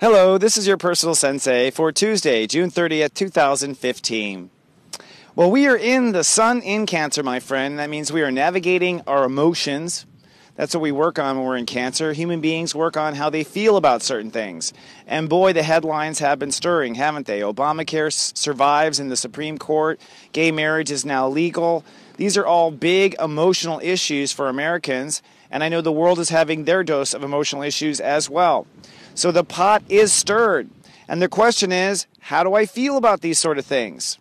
Hello, this is your personal sensei for Tuesday, June 30th, 2015. Well, we are in the sun in Cancer, my friend. That means we are navigating our emotions. That's what we work on when we're in Cancer. Human beings work on how they feel about certain things. And boy, the headlines have been stirring, haven't they? Obamacare survives in the Supreme Court. Gay marriage is now legal. These are all big emotional issues for Americans. And I know the world is having their dose of emotional issues as well. So the pot is stirred. And the question is, how do I feel about these sort of things?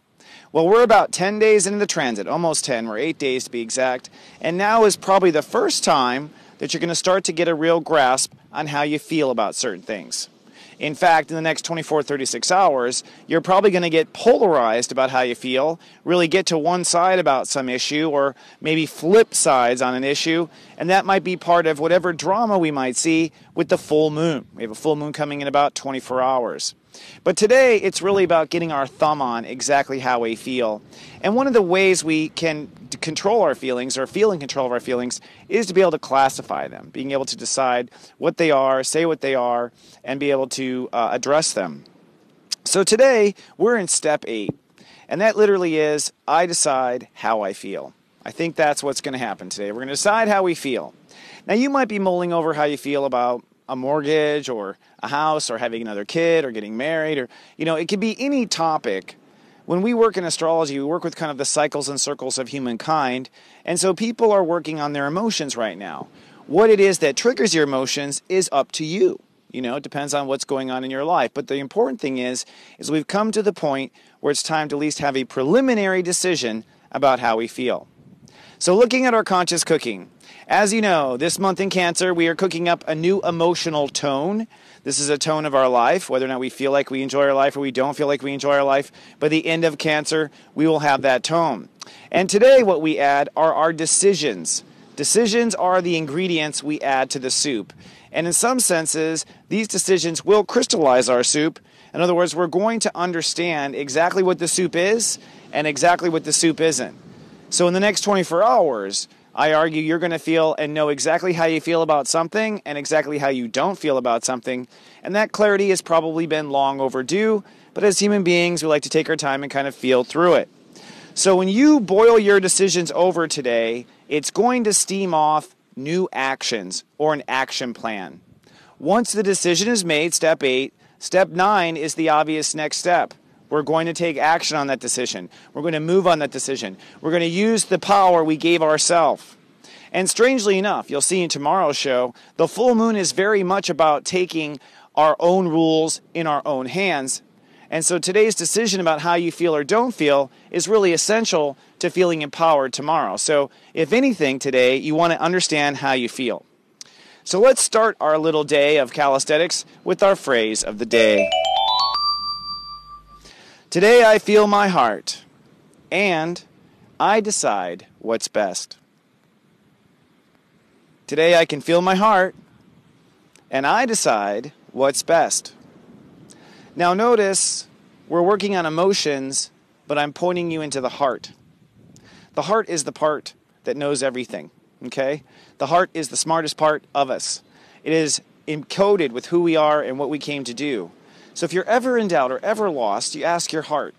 Well, we're about 10 days into the transit, almost 10. We're 8 days to be exact. And now is probably the first time that you're going to start to get a real grasp on how you feel about certain things. In fact, in the next 24, 36 hours, you're probably going to get polarized about how you feel, really get to one side about some issue, or maybe flip sides on an issue, and that might be part of whatever drama we might see with the full moon. We have a full moon coming in about 24 hours. But today, it's really about getting our thumb on exactly how we feel. And one of the ways we can control our feelings, or feel in control of our feelings, is to be able to classify them, being able to decide what they are, say what they are, and be able to address them. So today, we're in step 8. And that literally is, I decide how I feel. I think that's what's going to happen today. We're going to decide how we feel. Now, you might be mulling over how you feel about a mortgage or a house or having another kid or getting married, or, it could be any topic. When we work in astrology, we work with kind of the cycles and circles of humankind, and so people are working on their emotions right now. What it is that triggers your emotions is up to you. It depends on what's going on in your life. But the important thing is we've come to the point where it's time to at least have a preliminary decision about how we feel. So looking at our conscious cooking, as you know, this month in Cancer, we are cooking up a new emotional tone. This is a tone of our life, whether or not we feel like we enjoy our life or we don't feel like we enjoy our life. By the end of Cancer, we will have that tone. And today what we add are our decisions. Decisions are the ingredients we add to the soup. And in some senses, these decisions will crystallize our soup. In other words, we're going to understand exactly what the soup is and exactly what the soup isn't. So in the next 24 hours, I argue you're going to feel and know exactly how you feel about something and exactly how you don't feel about something. And that clarity has probably been long overdue, but as human beings, we like to take our time and kind of feel through it. So when you boil your decisions over today, it's going to steam off new actions or an action plan. Once the decision is made, step 8, step 9 is the obvious next step. We're going to take action on that decision. We're going to move on that decision. We're going to use the power we gave ourselves. And strangely enough, you'll see in tomorrow's show, the full moon is very much about taking our own rules in our own hands. And so today's decision about how you feel or don't feel is really essential to feeling empowered tomorrow. So if anything today, you want to understand how you feel. So let's start our little day of calisthenics with our phrase of the day. Today I feel my heart, and I decide what's best. Today I can feel my heart, and I decide what's best. Now notice, we're working on emotions, but I'm pointing you into the heart. The heart is the part that knows everything, okay? The heart is the smartest part of us. It is encoded with who we are and what we came to do. So if you're ever in doubt or ever lost, you ask your heart.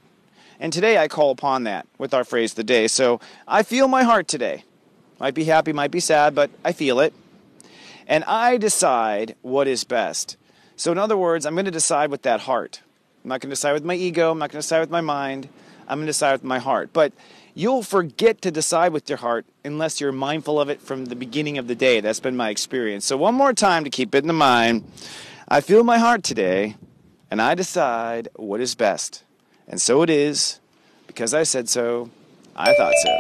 And today I call upon that with our phrase of the day. So I feel my heart today. Might be happy, might be sad, but I feel it. And I decide what is best. So in other words, I'm going to decide with that heart. I'm not going to decide with my ego. I'm not going to decide with my mind. I'm going to decide with my heart. But you'll forget to decide with your heart unless you're mindful of it from the beginning of the day. That's been my experience. So one more time to keep it in the mind. I feel my heart today. And I decide what is best. And so it is, because I said so, I thought so.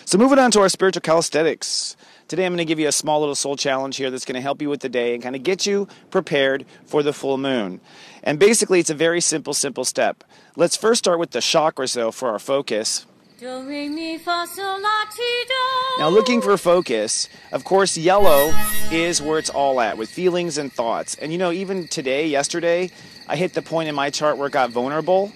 So moving on to our spiritual calisthenics. Today I'm going to give you a small little soul challenge here that's going to help you with the day and kind of get you prepared for the full moon. And basically it's a very simple step. Let's first start with the chakras though for our focus. Now looking for focus, of course yellow is where it's all at with feelings and thoughts. And even today, yesterday, I hit the point in my chart where it got vulnerable.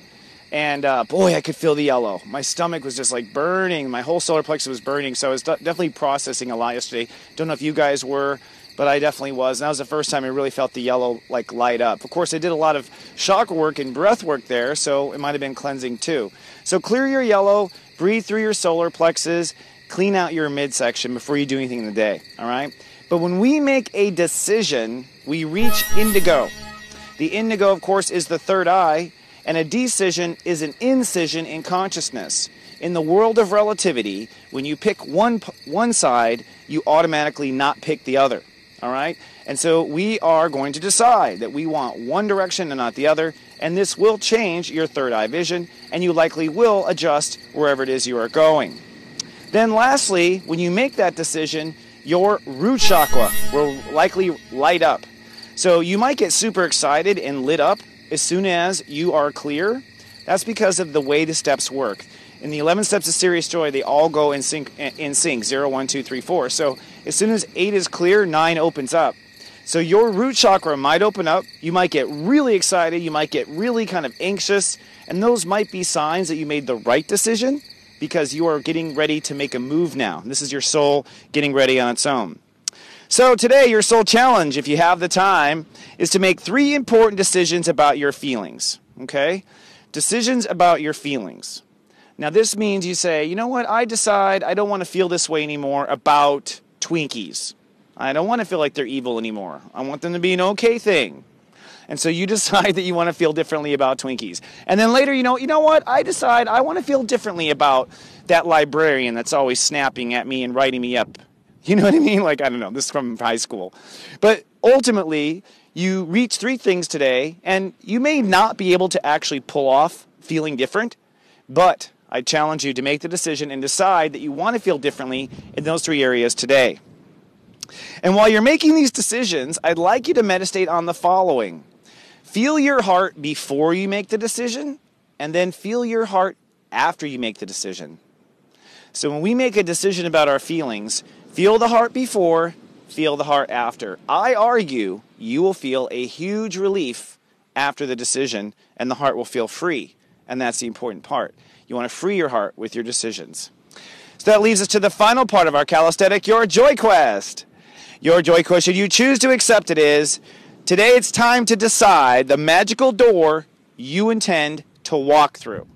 And boy, I could feel the yellow. My stomach was just like burning. My whole solar plexus was burning. So I was definitely processing a lot yesterday. Don't know if you guys were. but I definitely was. And that was the first time I really felt the yellow like light up. Of course, I did a lot of chakra work and breath work there, so it might have been cleansing too. So clear your yellow, breathe through your solar plexus, clean out your midsection before you do anything in the day, all right? But when we make a decision, we reach indigo. The indigo, of course, is the third eye, and a decision is an incision in consciousness. In the world of relativity, when you pick one side, you automatically not pick the other, all right? And so we are going to decide that we want one direction and not the other, and this will change your third eye vision, and you likely will adjust wherever it is you are going. Then lastly, when you make that decision, your root chakra will likely light up. So you might get super excited and lit up as soon as you are clear. That's because of the way the steps work. In the 11 steps of Serious Joy, they all go in sync, 0, 1, 2, 3, 4. So as soon as 8 is clear, 9 opens up. So your root chakra might open up. You might get really excited. You might get really kind of anxious. And those might be signs that you made the right decision because you are getting ready to make a move now. This is your soul getting ready on its own. So today, your soul challenge, if you have the time, is to make 3 important decisions about your feelings, okay? Decisions about your feelings. Now, this means you say, you know what, I decide I don't want to feel this way anymore about Twinkies. I don't want to feel like they're evil anymore. I want them to be an okay thing. And so you decide that you want to feel differently about Twinkies. And then later, you know what, I decide I want to feel differently about that librarian that's always snapping at me and writing me up. You know what I mean? Like, I don't know, this is from high school. But ultimately, you reach 3 things today, and you may not be able to actually pull off feeling different, but I challenge you to make the decision and decide that you want to feel differently in those 3 areas today. And while you're making these decisions, I'd like you to meditate on the following. Feel your heart before you make the decision, and then feel your heart after you make the decision. So when we make a decision about our feelings, feel the heart before, feel the heart after. I argue you will feel a huge relief after the decision, and the heart will feel free. And that's the important part. You want to free your heart with your decisions. So that leaves us to the final part of our calisthenic, your joy quest. Your joy quest, should you choose to accept it, is today it's time to decide the magical door you intend to walk through.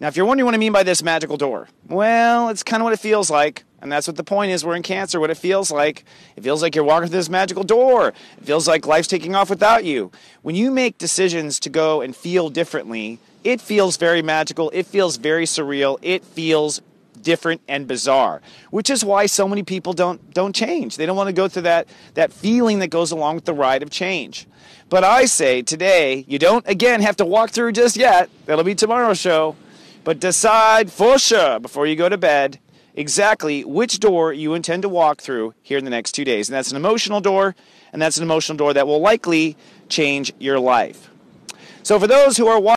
Now, if you're wondering what I mean by this magical door, well, it's kind of what it feels like. And that's what the point is. We're in Cancer, what it feels like. It feels like you're walking through this magical door. It feels like life's taking off without you. When you make decisions to go and feel differently, it feels very magical. It feels very surreal. It feels different and bizarre, which is why so many people don't change. They don't want to go through that feeling that goes along with the ride of change. But I say today, you don't, again, have to walk through just yet. That'll be tomorrow's show. But decide for sure before you go to bed exactly which door you intend to walk through here in the next 2 days. And that's an emotional door, and that's an emotional door that will likely change your life. So for those who are watching,